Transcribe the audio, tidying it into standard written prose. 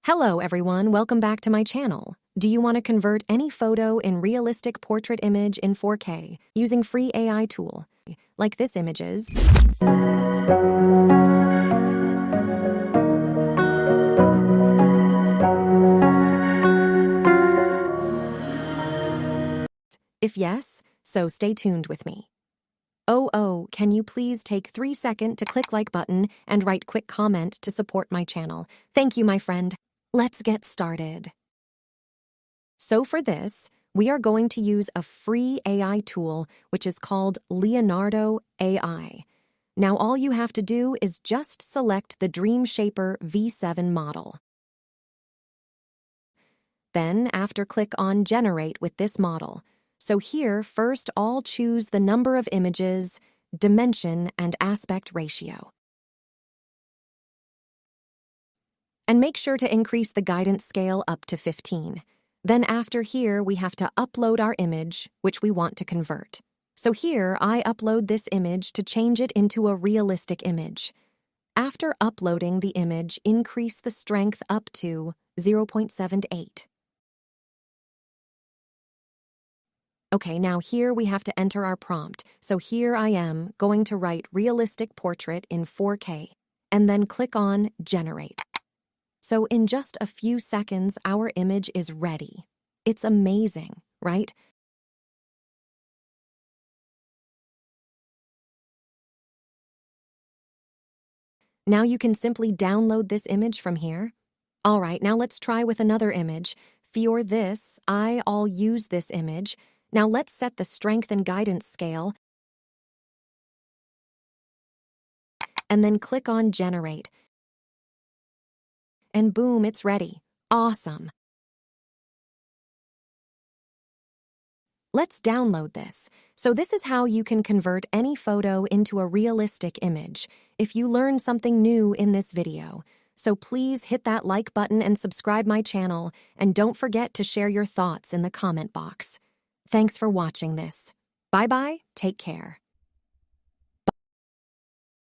Hello everyone, welcome back to my channel. Do you want to convert any photo in realistic portrait image in 4K using free AI tool, like this images? If yes, so stay tuned with me. Can you please take 3 seconds to click like button and write quick comment to support my channel. Thank you, my friend. Let's get started. So for this, we are going to use a free AI tool, which is called Leonardo AI. Now all you have to do is just select the Dream Shaper V7 model. Then after click on Generate with this model. So here, first I'll choose the number of images, dimension, and aspect ratio. And make sure to increase the guidance scale up to 15. Then after here, we have to upload our image, which we want to convert. So here, I upload this image to change it into a realistic image. After uploading the image, increase the strength up to 0.78. Okay, now here we have to enter our prompt. So here I am going to write realistic portrait in 4K, and then click on Generate. So in just a few seconds, our image is ready. It's amazing, right? Now you can simply download this image from here. All right, now let's try with another image. For this, I'll use this image. Now let's set the strength and guidance scale, and then click on Generate. And boom, it's ready. Awesome. Let's download this. So this is how you can convert any photo into a realistic image. If you learned something new in this video, so please hit that like button and subscribe my channel, and don't forget to share your thoughts in the comment box. Thanks for watching this. Bye-bye, take care.